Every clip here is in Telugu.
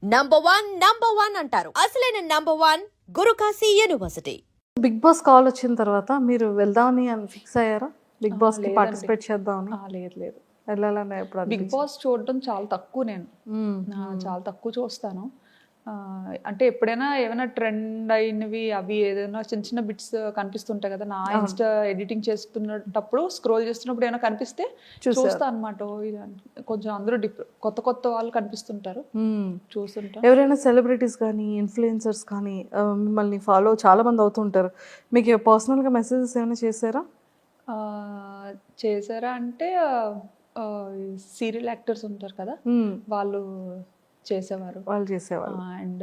నంబర్ వన్ అంటారు. అసలైన #1 Guru Kashi university. Bigg Boss call వచ్చిన తర్వాత మీరు వెళ్దామని ఫిక్స్ అయ్యారా? బిగ్ బాస్ కి లేదండి. పార్టిసిపేట్ చేద్దామని లేదు వెళ్ళాలని ఎప్పుడు బిగ్ బాస్ చూడడం చాలా తక్కువ నేను చాలా తక్కువ చూస్తాను. అంటే ఎప్పుడైనా ఏమైనా ట్రెండ్ అయినవి అవి ఏదైనా చిన్న చిన్న బిట్స్ కనిపిస్తుంటాయి కదా, నా ఇన్స్టా ఎడిటింగ్ చేస్తున్నప్పుడు స్క్రోల్ చేస్తున్నప్పుడు ఏమైనా కనిపిస్తే చూస్తా అనమాట. కొంచెం అందరూ కొత్త కొత్త వాళ్ళు కనిపిస్తుంటారు, చూస్తుంటా. ఎవరైనా సెలబ్రిటీస్ కానీ ఇన్ఫ్లుయెన్సర్స్ కానీ మిమ్మల్ని ఫాలో చాలా మంది అవుతుంటారు, మీకు పర్సనల్గా మెసేజెస్ ఏమైనా చేశారా? చేశారా అంటే సీరియల్ యాక్టర్స్ ఉంటారు కదా, వాళ్ళు చేసేవారు. అండ్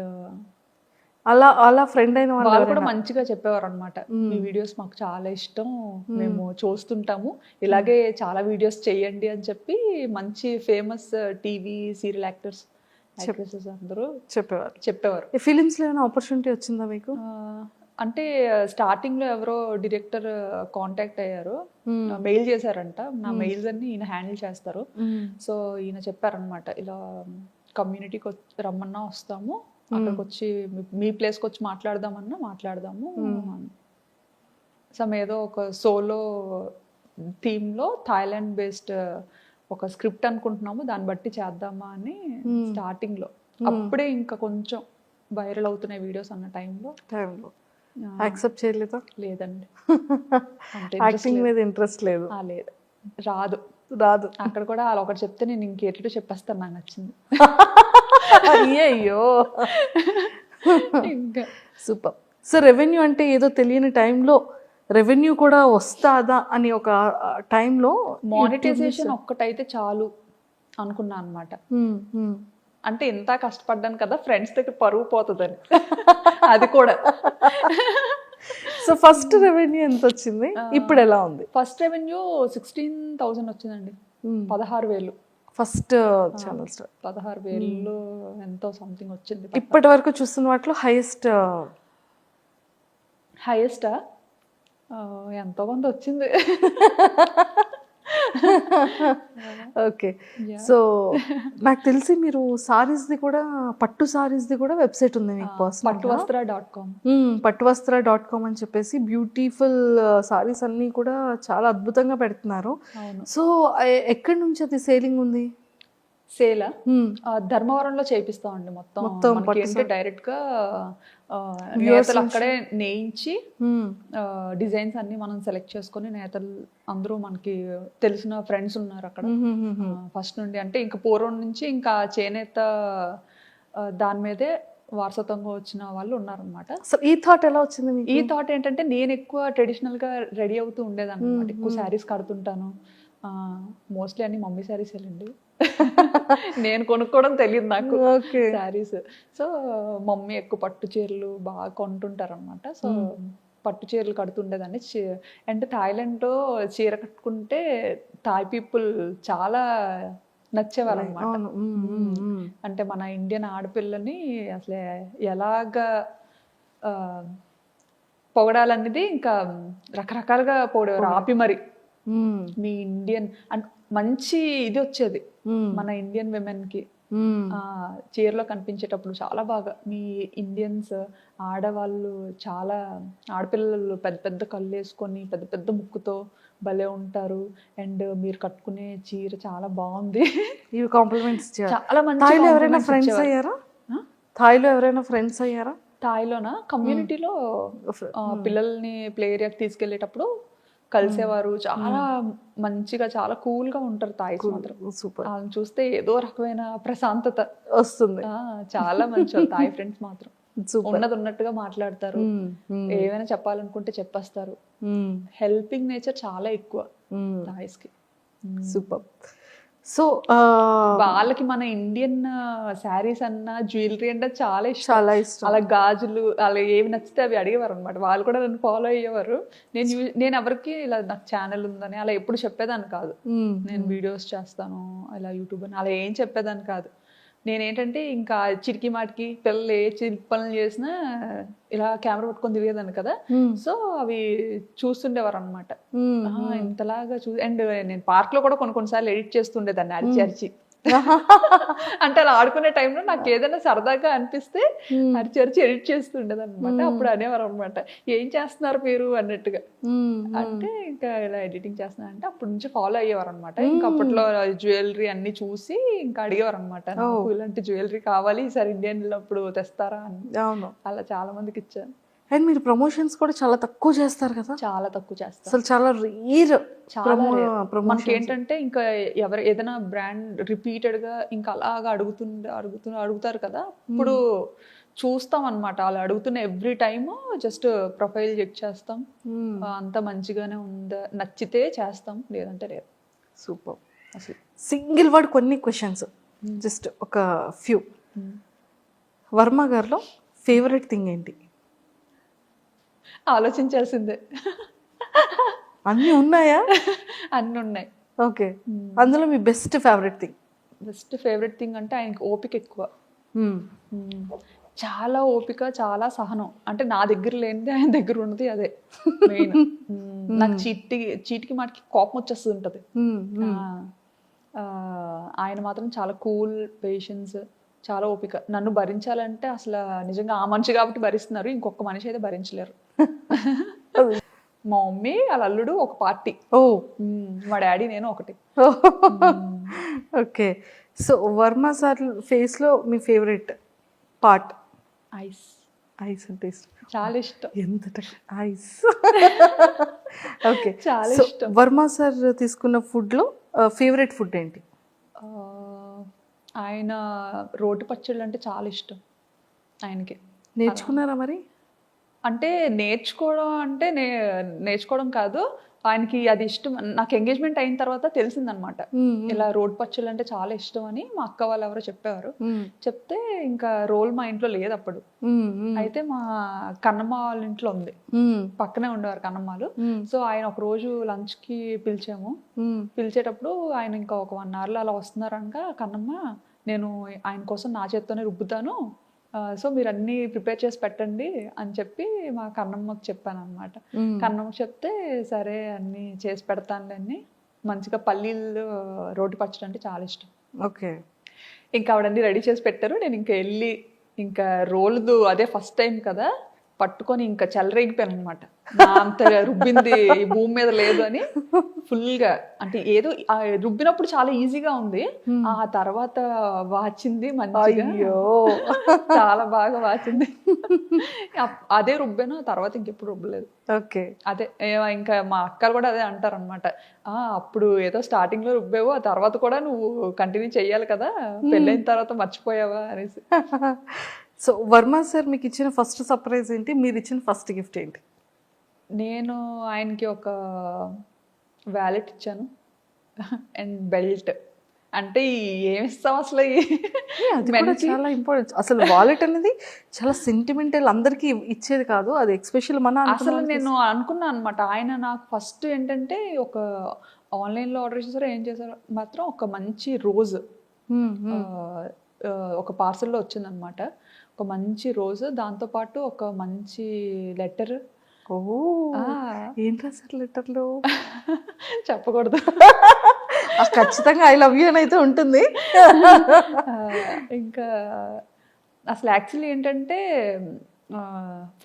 అలా ఫ్రెండ్ అయిన వాళ్ళు కూడా మంచిగా చెప్పేవారు అనమాట. మీ వీడియోస్ మాకు చాలా ఇష్టం, మేము చూస్తుంటాము, ఇలాగే చాలా వీడియోస్ చేయండి అని చెప్పి మంచి ఫేమస్ టీవీ సీరియల్ యాక్టర్స్ అందరూ చెప్పేవారు. ఫిలిమ్స్ లో ఏమైనా ఆపర్చునిటీ వచ్చిందా మీకు? అంటే స్టార్టింగ్ లో ఎవరో డైరెక్టర్ కాంటాక్ట్ అయ్యారు, మెయిల్ చేశారంట. నా మెయిల్స్ అన్ని ఈయన హ్యాండిల్ చేస్తారు. సో ఈయన చెప్పారనమాట, ఇలా కమ్యూనిటీకి రమ్మన్నా వస్తాము, అక్కడికి వచ్చి మీ ప్లేస్కి వచ్చి మాట్లాడదాము. సమ్ ఏదో ఒక సోలో థీమ్లో థాయిలాండ్ బేస్డ్ ఒక స్క్రిప్ట్ అనుకుంటున్నాము, దాన్ని బట్టి చేద్దామా అని స్టార్టింగ్లో. అప్పుడే ఇంకా కొంచెం వైరల్ అవుతున్నాయి వీడియోస్ అన్న టైంలో యాక్సెప్ట్ చేయలేదా? లేదండి, యాక్టింగ్ మీద ఇంట్రెస్ట్ లేదు? లేదు, రాదు. అక్కడ కూడా వాళ్ళు ఒకటి చెప్తే నేను ఇంకేటో చెప్పేస్తాను, నాకు నచ్చింది. అయ్యో ఇంకా సూపర్. సో రెవెన్యూ అంటే ఏదో తెలియని టైంలో రెవెన్యూ కూడా వస్తాదా అని ఒక టైంలో మానిటైజేషన్ ఒక్కటైతే చాలు అనుకున్నా అనమాట. అంటే ఎంత కష్టపడ్డాను కదా, ఫ్రెండ్స్ దగ్గర పరువు పోతుందని. అది కూడా. సో ఫస్ట్ రెవెన్యూ ఎంత వచ్చింది, ఇప్పుడు ఎలా ఉంది? ఫస్ట్ రెవెన్యూ 16,000 వచ్చిందండి. 16,000 ఫస్ట్ ఛానల్ 16,000 ఎంతో సంథింగ్ వచ్చింది. ఇప్పటి వరకు చూస్తున్న వాటిలో హైయెస్టా ఎంతో కొంత వచ్చింది. ఓకే. సో నాకు తెలిసి మీరు సారీస్ది కూడా, పట్టు సారీస్ది కూడా వెబ్సైట్ ఉంది మీకు పర్సనల్? పట్టువస్త్ర.com అని చెప్పేసి బ్యూటిఫుల్ సారీస్ అన్నీ కూడా చాలా అద్భుతంగా పెడుతున్నారు. సో ఎక్కడి నుంచి అది సేలింగ్ ఉంది? సేలా ధర్మవరంలో చేపిస్తామండి. మొత్తం డైరెక్ట్ గా నేతలు అక్కడే నేయించి డిజైన్స్ అన్ని మనం సెలెక్ట్ చేసుకొని, నేతలు అందరూ మనకి తెలిసిన ఫ్రెండ్స్ ఉన్నారు అక్కడ ఫస్ట్ నుండి. అంటే ఇంకా పూర్వం నుంచి ఇంకా చేనేత దాని మీదే వారసత్వంగా వచ్చిన వాళ్ళు ఉన్నారనమాట. ఈ థాట్ ఎలా వచ్చింది? ఈ థాట్ ఏంటంటే, నేను ఎక్కువ ట్రెడిషనల్ గా రెడీ అవుతూ ఉండేదాన్ని అనమాట. ఎక్కువ శారీస్ కడుతుంటాను, మోస్ట్లీ అన్ని మమ్మీ శారీస్ వెళ్ళండి. నేను కొనుక్కోవడం తెలియదు నాకు శారీస్. సో మమ్మీ ఎక్కువ పట్టు చీరలు బాగా కొంటుంటారు అనమాట. సో పట్టు చీరలు కడుతుండేదాన్ని. అండ్ థాయిలాండ్లో చీర కట్టుకుంటే థాయ్ పీపుల్ చాలా నచ్చేవాళ్ళు అనమాట. అంటే మన ఇండియన్ ఆడపిల్లని అసలు ఎలాగా పొగడాలనేది ఇంకా రకరకాలుగా పొగడేవారు. ఆపి మరి మీ ఇండియన్ అండ్ మంచి ఇది వచ్చేది మన ఇండియన్ విమెన్ కి. చీరలో కనిపించేటప్పుడు చాలా బాగా మీ ఇండియన్స్ ఆడవాళ్ళు, చాలా ఆడపిల్లలు పెద్ద పెద్ద కళ్ళు వేసుకొని పెద్ద పెద్ద ముక్కుతో భలే ఉంటారు, అండ్ మీరు కట్టుకునే చీర చాలా బాగుంది. ఇవి కాంప్లిమెంట్స్ చాలా మంచి. థాయిలో ఎవరైనా ఫ్రెండ్స్ అయ్యారా? థాయిలోనా కమ్యూనిటీలో పిల్లల్ని ప్లే ఏరియాకి తీసుకెళ్లేటప్పుడు కలిసేవారు. చాలా మంచిగా, చాలా కూల్ గా ఉంటారు థాయిస్ మాత్రం. సూపర్. వాళ్ళని చూస్తే ఏదో రకమైన ప్రశాంతత వస్తుంది. చాలా మంచి థాయ్ ఫ్రెండ్స్ మాత్రం. ఉన్నది ఉన్నట్టుగా మాట్లాడతారు, ఏమైనా చెప్పాలనుకుంటే చెప్పేస్తారు. హెల్పింగ్ నేచర్ చాలా ఎక్కువ థాయిస్ కి. సూపర్. సో వాళ్ళకి మన ఇండియన్ శారీస్ అన్న, జ్యువెలరీ అంటే చాలా ఇష్టం. అలా గాజులు అలా ఏవి నచ్చితే అవి అడిగేవారు అనమాట. వాళ్ళు కూడా నన్ను ఫాలో అయ్యేవారు. నేను ఎవరికి ఇలా నాకు ఛానల్ ఉందని అలా ఎప్పుడు చెప్పేదాన్ని కాదు. నేను వీడియోస్ చేస్తాను ఇలా యూట్యూబ్ అని అలా ఏం చెప్పేదాన్ని కాదు. నేనేంటంటే ఇంకా చిరికి మాటికి పిల్లలు ఏ చిరికి పనులు చేసినా ఇలా కెమెరా పట్టుకొని తిరిగేదాన్ని కదా. సో అవి చూస్తుండేవారు అనమాట. ఇంతలాగా అండ్ నేను పార్క్ లో కూడా కొన్నిసార్లు ఎడిట్ చేస్తుండేదాన్ని అరిచి అంటే అలా ఆడుకునే టైంలో నాకు ఏదైనా సరదాగా అనిపిస్తే అరిచి ఎడిట్ చేస్తుండేది అనమాట. అప్పుడు అనేవారు అనమాట, ఏం చేస్తున్నారు మీరు అన్నట్టుగా. అంటే ఇంకా ఇలా ఎడిటింగ్ చేస్తున్నా అంటే అప్పటి నుంచి ఫాలో అయ్యేవారు అనమాట. ఇంకా అప్పట్లో జ్యువెలరీ అన్ని చూసి ఇంకా అడిగేవారు అనమాట, నాకు ఇలాంటి జ్యువెలరీ కావాలి, ఈసారి ఇండియన్ అప్పుడు తెస్తారా అని. అవును. అలా చాలా మందికి ఇచ్చాను. అండ్ మీరు ప్రమోషన్స్ కూడా చాలా తక్కువ చేస్తారు కదా, చాలా తక్కువ చేస్తాను. అసలు చాలా రేర్. మనకి ఏంటంటే ఇంకా ఎవరు ఏదైనా బ్రాండ్ రిపీటెడ్ గా ఇంకా అలాగా అడుగుతారు కదా, ఇప్పుడు చూస్తాం అనమాట. అలా అడుగుతున్న every time just profile check చేస్తాం, అంత మంచిగానే ఉందా, నచ్చితే చేస్తాం, లేదంటే లేదు. సూపర్. అసలు సింగిల్ వర్డ్ కొన్ని క్వశ్చన్స్, జస్ట్ ఒక ఫ్యూ. వర్మ గారిలో ఫేవరెట్ థింగ్ ఏంటి? ఆలోచించాల్సిందే. అన్నీ ఉన్నాయా? అన్నీ ఉన్నాయి. ఓకే, అందులో మీ best favourite thing? Best favourite thing అంటే ఆయనకి ఓపిక ఎక్కువ. చాలా ఓపిక, చాలా సహనం. అంటే నా దగ్గర లేనిది ఆయన దగ్గర ఉన్నది అదే మెయిన్. నాకు చీటికి మాటికి కోపం వచ్చేస్తూ ఉంటుంది. ఆయన మాత్రం చాలా కూల్, పేషెన్స్, చాలా ఓపిక. నన్ను భరించాలంటే అసలు నిజంగా ఆ మనిషి కాబట్టి భరిస్తున్నారు, ఇంకొక మనిషి అయితే భరించలేరు. మా మమ్మీ వాళ్ళ అల్లుడు ఒక పార్టీ, మా డాడీ నేను ఒకటి. Okay, so Varma sir face లో మీ ఫేవరెట్ పార్ట్? ఐస్. ఐస్ అంటే ఇష్టం, చాలా ఇష్టం. ఎంత ఐస్. ఓకే, చాలా ఇష్టం. వర్మ సార్ తీసుకున్న ఫుడ్ లో ఫేవరెట్ ఫుడ్ ఏంటి? ఆయన రోటి పచ్చళ్ళు అంటే చాలా ఇష్టం ఆయనకి. నేర్చుకున్నారా మరి? అంటే నేర్చుకోవడం అంటే నేర్చుకోవడం కాదు, ఆయనకి అది ఇష్టం. నాకు ఎంగేజ్మెంట్ అయిన తర్వాత తెలిసిందనమాట, ఇలా రోడ్ పచ్చళ్ళు అంటే చాలా ఇష్టం అని. మా అక్క వాళ్ళు ఎవరో చెప్పేవారు. చెప్తే ఇంకా రోల్ మా ఇంట్లో లేదు అప్పుడు. అయితే మా కన్నమ్మ వాళ్ళ ఇంట్లో ఉంది, పక్కనే ఉండేవారు కన్నమ్మలు. సో ఆయన ఒక రోజు లంచ్ కి పిలిచాము. పిలిచేటప్పుడు ఆయన ఇంకా ఒక 1 hour లో అలా వస్తున్నారనగా, కన్నమ్మ నేను ఆయన కోసం నా చేత్తోనే రుబ్బుతాను, సో మీరు అన్ని ప్రిపేర్ చేసి పెట్టండి అని చెప్పి మా కన్నమ్మకి చెప్పాను అనమాట. కన్నమ్మకి చెప్తే సరే అన్ని చేసి పెడతానులేని. మంచిగా పల్లీలు రోటి పచ్చడి అంటే చాలా ఇష్టం. ఓకే, ఇంకా ఆవిడన్నీ రెడీ చేసి పెట్టారు. నేను ఇంకా వెళ్ళి ఇంకా రోల్దు అదే ఫస్ట్ టైం కదా, పట్టుకొని ఇంకా చెలరేగిపోయాను అనమాట. అంత రుబ్బింది ఈ భూమి మీద లేదు అని ఫుల్గా. అంటే ఏదో రుబ్బినప్పుడు చాలా ఈజీగా ఉంది, ఆ తర్వాత వాచింది మంచిగా, చాలా బాగా వాచింది. అదే రుబ్బాను, తర్వాత ఇంకెప్పుడు రుబ్బలేదు. ఓకే, అదే ఇంకా మా అక్కలు కూడా అదే అంటారు అనమాట, అప్పుడు ఏదో స్టార్టింగ్ లో రుబ్బావు, ఆ తర్వాత కూడా నువ్వు కంటిన్యూ చెయ్యాలి కదా, పెళ్ళైన తర్వాత మర్చిపోయావా అనేసి. సో వర్మ సార్ మీకు ఇచ్చిన ఫస్ట్ సర్ప్రైజ్ ఏంటి? మీరు ఇచ్చిన ఫస్ట్ గిఫ్ట్ ఏంటి? నేను ఆయనకి ఒక వ్యాలెట్ ఇచ్చాను అండ్ బెల్ట్. అంటే ఏమిస్తాం అసలు, చాలా ఇంపార్టెంట్. అసలు వాలెట్ అనేది చాలా సెంటిమెంటల్, అందరికి ఇచ్చేది కాదు అది, ఎక్స్పెషల్ మన. అసలు నేను అనుకున్నాను అనమాట, ఆయన నాకు ఫస్ట్ ఏంటంటే ఒక ఆన్లైన్లో ఆర్డర్ చేశారో ఏం చేశారో మాత్రం ఒక మంచి రోజు ఒక పార్సల్లో వచ్చిందనమాట. ఒక మంచి రోజు, దాంతోపాటు ఒక మంచి లెటర్. ఏం రాశారు లెటర్లో? చెప్పకూడదు, ఖచ్చితంగా ఐ లవ్ యూ అని అయితే ఉంటుంది. ఇంకా అసలు యాక్చువల్లీ ఏంటంటే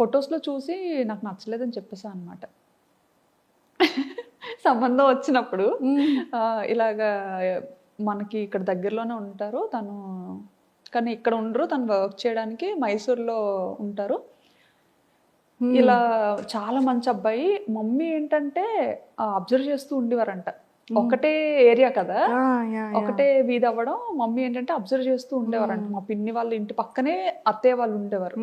ఫొటోస్లో చూసి నాకు నచ్చలేదని చెప్పేసా అనమాట. సంబంధం వచ్చినప్పుడు ఇలాగా మనకి ఇక్కడ దగ్గరలోనే ఉంటారు తను, కానీ ఇక్కడ ఉండరు, తను వర్క్ చేయడానికి మైసూర్లో ఉంటారు. ఇలా చాలా మంచి అబ్బాయి. మమ్మీ ఏంటంటే అబ్జర్వ్ చేస్తూ ఉండేవారంట, ఒకటే ఏరియా కదా, ఒకటే వీధి అవ్వడం. మమ్మీ ఏంటంటే అబ్జర్వ్ చేస్తూ ఉండేవారంట. మా పిన్ని వాళ్ళ ఇంటి పక్కనే అత్తయ్య వాళ్ళు ఉండేవారు.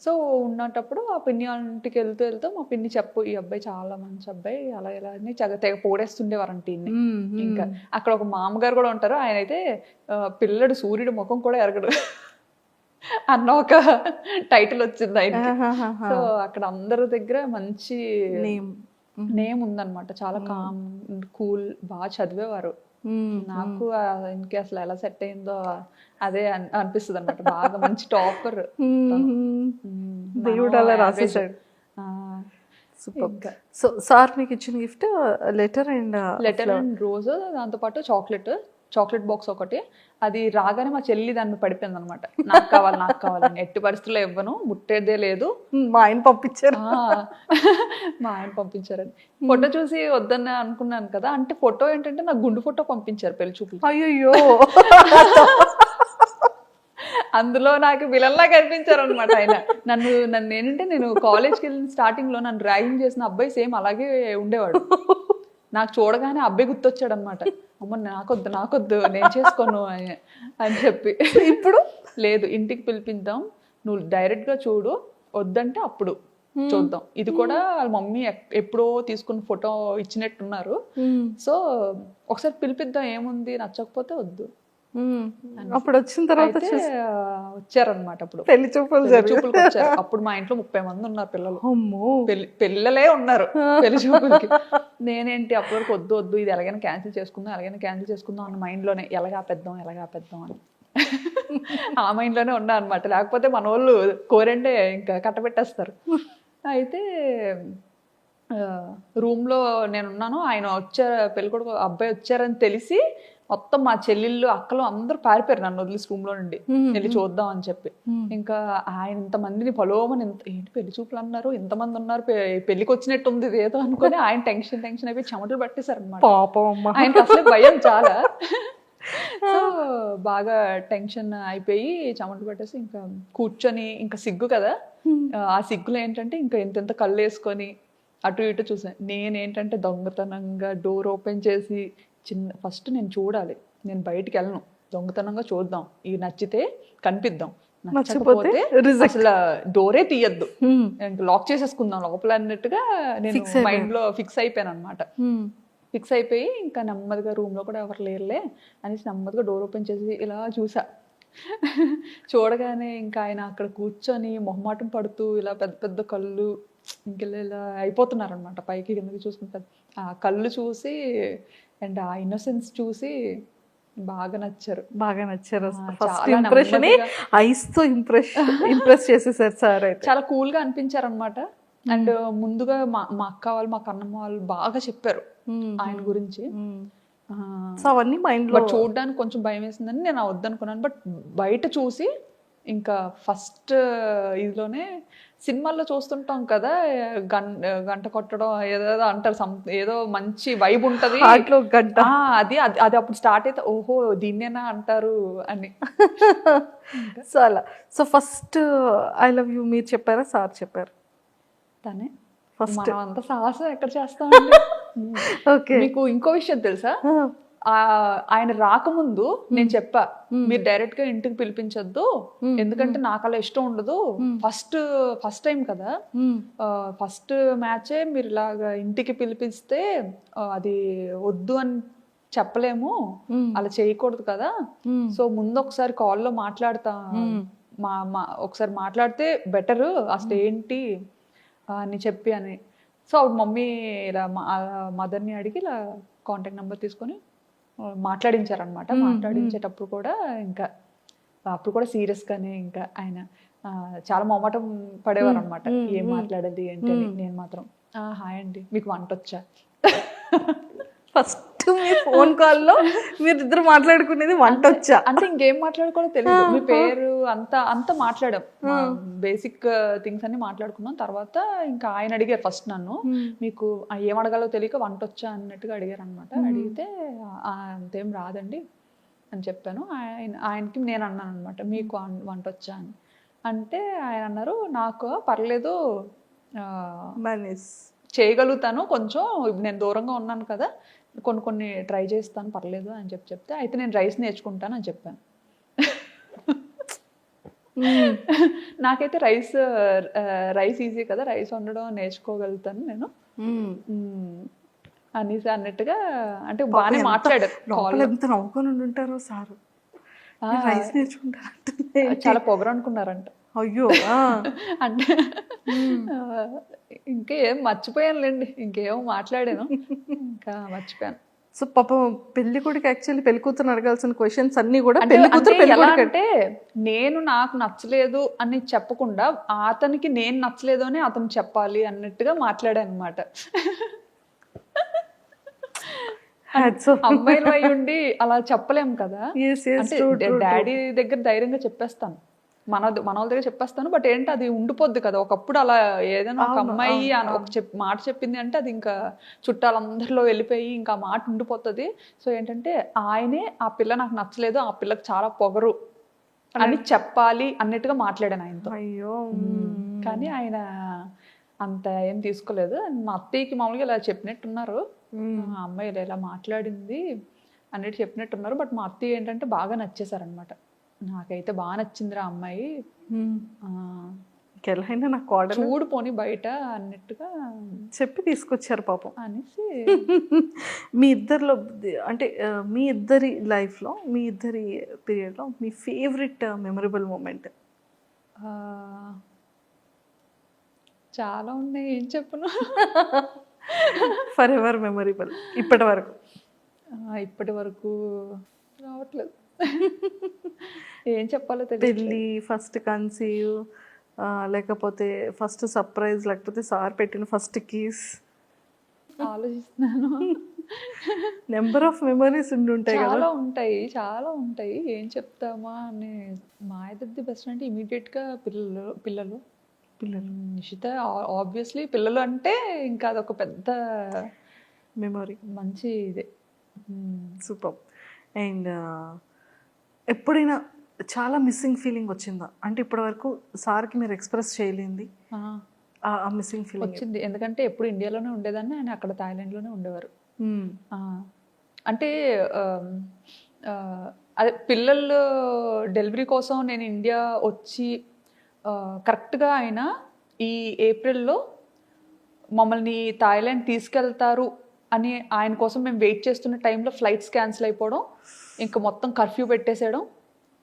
సో ఉన్నప్పుడు ఆ పిన్ని వాళ్ళ ఇంటికి వెళ్తూ మా పిన్ని చెప్పు, ఈ అబ్బాయి చాలా మంచి అబ్బాయి, అలా ఇలా అని తెగ పోడేస్తుండేవారంట ఈయన్ని. ఇంకా అక్కడ ఒక మామగారు కూడా ఉంటారు, ఆయన అయితే పిల్లడు సూర్యుడు ముఖం కూడా ఎరగడు అన్న ఒక టైటిల్ వచ్చింది ఆయనకి. సో అక్కడ అందరి దగ్గర మంచి నేమ్ ఉందన్నమాట. చాలా కామ్, కూల్, బాగా చదివేవారు. నాకు ఆయనకి అసలు ఎలా సెట్ అయిందో అదే అనిపిస్తుంది అనమాట. బాగా మంచి టాపర్, దేవుడు అలా రాసేసాడు. సో సార్ మీకు ఇచ్చిన గిఫ్ట్ లెటర్ అండ్ రోజు, దాంతోపాటు చాక్లెట్. చాక్లెట్ బాక్స్ ఒకటి. అది రాగానే మా చెల్లి దాన్ని పడిపోయింది అనమాట, నాకు కావాలని. ఎట్టి పరిస్థితుల్లో ఇవ్వను, ముట్టేదే లేదు. మా ఆయన పంపించారు. మా ఆయన పంపించారని ఫోటో చూసి వద్దన్న అనుకున్నాను కదా. అంటే ఫోటో ఏంటంటే నాకు గుండు ఫోటో పంపించారు పెళ్లి చూపులు. అయ్యో, అందులో నాకు విలన్లా కనిపించారు అనమాట ఆయన. నన్ను ఏంటంటే నేను కాలేజ్కి వెళ్ళిన స్టార్టింగ్ లో నన్ను ర్యాగింగ్ చేసిన అబ్బాయి సేమ్ అలాగే ఉండేవాడు. నాకు చూడగానే అబ్బాయి గుర్తొచ్చాడు అనమాట. అమ్మ నాకొద్దు నేను చేసుకోను అని చెప్పి. ఇప్పుడు లేదు, ఇంటికి పిలిపిద్దాం, నువ్వు డైరెక్ట్ గా చూడు, వద్దంటే అప్పుడు చూద్దాం. ఇది కూడా వాళ్ళ మమ్మీ ఎప్పుడో తీసుకున్న ఫోటో ఇచ్చినట్టున్నారు. సో ఒకసారి పిలిపిద్దాం, ఏముంది, నచ్చకపోతే వద్దు. అప్పుడు వచ్చిన తర్వాత వచ్చారనమాట. అప్పుడు పెళ్లి చూపులకు వచ్చారు. అప్పుడు మా ఇంట్లో 30 మంది ఉన్నారు పిల్లలు. పిల్లలే ఉన్నారు పెళ్లి చూపులకి. నేనేంటి అప్పటి వరకు వద్దు ఇది ఎలాగైనా క్యాన్సిల్ చేసుకుందాం అన్న మైండ్ లోనే ఎలాగాపేద్దాం అని ఆ మైండ్ లోనే ఉన్నా అనమాట. లేకపోతే మన వాళ్ళు కోరంటే ఇంకా కట్టబెట్టేస్తారు. అయితే రూమ్ లో నేనున్నాను, ఆయన వచ్చారు, పెళ్ళికొడుకు అబ్బాయి వచ్చారని తెలిసి మొత్తం మా చెల్లెళ్ళు అక్కలు అందరూ పారిపోయారు నన్ను వదిలేసి రూమ్ లో నుండి, వెళ్ళి చూద్దాం అని చెప్పి. ఇంకా ఆయన ఇంతమందిని పలోమని ఏంటి పెళ్లి చూపులు అన్నారు, ఇంతమంది ఉన్నారు, పెళ్లికి వచ్చినట్టు ఉంది ఏదో అనుకుని ఆయన టెన్షన్ అయిపోయి చెమటలు పట్టేశారు అనమాట. ఆయనకి అసలే భయం చాలా. సో బాగా టెన్షన్ అయిపోయి చెమటలు పట్టేసి ఇంకా కూర్చొని, ఇంకా సిగ్గు కదా, ఆ సిగ్గులో ఏంటంటే ఇంకా ఎంతెంత కళ్ళు వేసుకొని అటు ఇటు చూసాను. నేనేంటంటే దొంగతనంగా డోర్ ఓపెన్ చేసి ఫస్ట్ నేను చూడాలి, నేను బయటికి వెళ్ళను, దొంగతనంగా చూద్దాం, ఇవి నచ్చితే కనిపిద్దాం, నచ్చకపోతే అసలు డోరే తీయద్దు, లాక్ చేసేసుకుందాం లోపల అన్నట్టుగా నేను మైండ్ లో ఫిక్స్ అయిపోయాను అనమాట. ఫిక్స్ అయిపోయి ఇంకా నెమ్మదిగా రూమ్ లో కూడా ఎవరు లేరులే అనేసి నెమ్మదిగా డోర్ ఓపెన్ చేసి ఇలా చూసా. చూడగానే ఇంకా ఆయన అక్కడ కూర్చొని మొహమాటం పడుతూ ఇలా పెద్ద పెద్ద కళ్ళు ఇలా అయిపోతున్నారు అనమాట, పైకి కిందకి చూసుకుంటారు. ఆ కళ్ళు చూసి అండ్ ఆ ఇన్నోసెన్స్ చూసి బాగా నచ్చారు. ఫస్ట్ ఇంప్రెషన్ ఐస్ తో ఇంప్రెస్ చేసేసారు సార్. చాలా కూల్ గా అనిపించారు అనమాట. అండ్ ముందుగా మా అక్క వాళ్ళు, మా కన్నమ్మ వాళ్ళు బాగా చెప్పారు ఆయన గురించి. అవన్నీ మైండ్ లో చూడడానికి కొంచెం భయం వేసిందని నేను వద్దనుకున్నాను. బట్ బయట చూసి ఇంకా ఫస్ట్ ఇదిలోనే సినిమాల్లో చూస్తుంటాం కదా, గంట కొట్టడం ఏదో అంటారు, ఏదో మంచి వైబ్ ఉంటది గంట, అది అది అప్పుడు స్టార్ట్ అయితే ఓహో దీన్నేనా అంటారు అని. సో అలా. So first I love you మీరు చెప్పారా సార్ చెప్పారు? తనే ఫస్ట్. మనం అంత సాహసం ఎక్కడ చేస్తామండి. ఓకే. మీకు ఇంకో విషయం తెలుసా, ఆయన రాకముందు నేను చెప్పా, మీరు డైరెక్ట్ గా ఇంటికి పిలిపించొద్దు, ఎందుకంటే నాకు అలా ఇష్టం ఉండదు, ఫస్ట్ టైం కదా, ఫస్ట్ మ్యాచే మీరు ఇలాగా ఇంటికి పిలిపిస్తే అది వద్దు అని చెప్పలేము, అలా చేయకూడదు కదా, సో ముందు ఒకసారి కాల్లో మాట్లాడతా, ఒకసారి మాట్లాడితే బెటర్ అసలు ఏంటి అని చెప్పి అని. సో అప్పుడు మమ్మీ ఇలా మదర్ని అడిగి ఇలా కాంటాక్ట్ నెంబర్ తీసుకొని మాట్లాడించారనమాట. మాట్లాడించేటప్పుడు కూడా ఇంకా అప్పుడు కూడా సీరియస్ గానే ఇంకా ఆయన చాలా మొహమాటం పడేవారు అనమాట, ఏం మాట్లాడాలి ఏంటి అని. నేను మాత్రం హాయ్ అండి మీకు వంట వచ్చా. ఫస్ట్ మీ ఫోన్ కాల్లో మీరు ఇద్దరు మాట్లాడుకునేది వంట వచ్చా అంటే ఇంకేం మాట్లాడుకోవాలో తెలియదు, మీ పేరు అంతా మాట్లాడాం, బేసిక్ థింగ్స్ అన్ని మాట్లాడుకున్నాం. తర్వాత ఇంకా ఆయన అడిగారు ఫస్ట్ నన్ను, మీకు ఏం అడగాలో తెలియక వంట వచ్చా అన్నట్టుగా అడిగారు అనమాట. అడిగితే అంతేం రాదండి అని చెప్పాను. ఆయనకి నేను అన్నాను అనమాట, మీకు వంట వచ్చా అని. అంటే ఆయన అన్నారు, నాకు పర్లేదు చేయగలుగుతాను, కొంచెం నేను దూరంగా ఉన్నాను కదా, కొన్ని ట్రై చేస్తాను, పర్లేదు అని చెప్తే, అయితే నేను రైస్ నేర్చుకుంటాను అని చెప్పాను. నాకైతే రైస్ ఈజీ కదా, రైస్ వండడం నేర్చుకోగలుగుతాను నేను అనేసి అన్నట్టుగా, అంటే బాగానే మాట్లాడారు. ఎంత నవ్వుకొని ఉంటారో సార్, రైస్ నేర్చుకుంటారు, చాలా పొగరు అనుకున్నారంట. అయ్యో అంటే ఇంకేం మర్చిపోయానులేండి, ఇంకేమో మాట్లాడాను, ఇంకా మర్చిపోయాను. సో పాపం పెళ్లి కొడుకు యాక్చువల్లీ పెళ్లి కూతురు అడగాల్సిన క్వశ్చన్స్ అన్ని కూడా అంటే నేను నాకు నచ్చలేదు అని చెప్పకుండా అతనికి నేను నచ్చలేదు అని అతను చెప్పాలి అన్నట్టుగా మాట్లాడాను అనమాట. Hats off. అమ్మాయిలు అయి ఉండి అలా చెప్పలేం కదా. Yes, yes, అంటే true, true, డాడీ దగ్గర ధైర్యంగా చెప్పేస్తాను, మన వాళ్ళ దగ్గర చెప్పేస్తాను. బట్ ఏంటి అది ఉండిపోద్ది కదా, ఒకప్పుడు అలా ఏదైనా ఒక అమ్మాయి ఒక మాట చెప్పింది అంటే అది ఇంకా చుట్టాలందరిలో వెళ్ళిపోయి ఇంకా ఆ మాట ఉండిపోతుంది. సో ఏంటంటే ఆయనే ఆ పిల్ల నాకు నచ్చలేదు, ఆ పిల్లకి చాలా పొగరు అని చెప్పాలి అన్నట్టుగా మాట్లాడాను ఆయనతో. అయ్యో. కానీ ఆయన అంత ఏం తీసుకోలేదు. మా అత్తయ్యకి మామూలుగా ఇలా చెప్పినట్టున్నారు, ఆ అమ్మాయి ఇలా మాట్లాడింది అన్నట్టు చెప్పినట్టున్నారు. బట్ మా అత్తయ్య ఏంటంటే బాగా నచ్చేసారనమాట. నాకైతే బాగా నచ్చిందిరా అమ్మాయి, ఎలా అయినా నాకు కోడలు చూడు పోని బయట అన్నట్టుగా చెప్పి తీసుకొచ్చారు పాపం. అనేసి. మీ ఇద్దరిలో అంటే మీ ఇద్దరి లైఫ్లో, మీ ఇద్దరి పీరియడ్లో మీ ఫేవరెట్ మెమరబుల్ మూమెంట్? చాలా ఉన్నాయి, ఏం చెప్పను. ఫర్ ఎవర్ మెమరబుల్ ఇప్పటి వరకు. ఇప్పటి వరకు రావట్లేదు, ఏం చెప్పాలో తెలియదు. పెళ్ళి, ఫస్ట్ కన్సీవ్, లేకపోతే ఫస్ట్ సర్ప్రైజ్, లేకపోతే సార్ పెట్టిన ఫస్ట్ కీస్. ఆలోచిస్తున్నాను. నెంబర్ ఆఫ్ మెమరీస్ ఉండుంటాయి కదా. చాలా ఉంటాయి, చాలా ఉంటాయి, ఏం చెప్తామా అని. మా ఇద్దరిది బెస్ట్ అంటే ఇమీడియట్గా పిల్లలు. నిషిత ఆబ్వియస్లీ పిల్లలు అంటే ఇంకా అదొక పెద్ద మెమరీ, మంచి ఇదే. సూపర్. అండ్ ఎప్పుడైనా చాలా మిస్సింగ్ ఫీలింగ్ వచ్చిందా? అంటే ఇప్పటి వరకు సార్కి మీరు ఎక్స్ప్రెస్ చేయలేంది ఆ మిస్సింగ్ ఫీలింగ్ వచ్చింది. ఎందుకంటే ఎప్పుడు ఇండియాలోనే ఉండేదాన్ని, ఆయన అక్కడ థాయిలాండ్లోనే ఉండేవారు. అంటే అదే పిల్లలు డెలివరీ కోసం నేను ఇండియా వచ్చి కరెక్ట్గా ఆయన ఈ ఏప్రిల్లో మమ్మల్ని థాయిలాండ్ తీసుకెళ్తారు అని ఆయన కోసం మేము వెయిట్ చేస్తున్న టైంలో ఫ్లైట్స్ క్యాన్సిల్ అయిపోవడం, ఇంకా మొత్తం కర్ఫ్యూ పెట్టేసేయడం.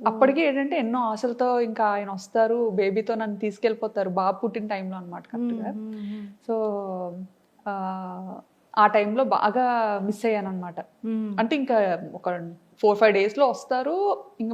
అప్పటికి ఏంటంటే ఎన్నో ఆశలతో ఇంకా ఆయన వస్తారు, బేబీతో నన్ను తీసుకెళ్ళిపోతారు, బాబు పుట్టిన టైంలో అనమాట కరెక్ట్గా. సో ఆ టైంలో బాగా మిస్ అయ్యాను అనమాట. అంటే ఇంకా ఒక 4-5 డేస్లో వస్తారు, ఇంకా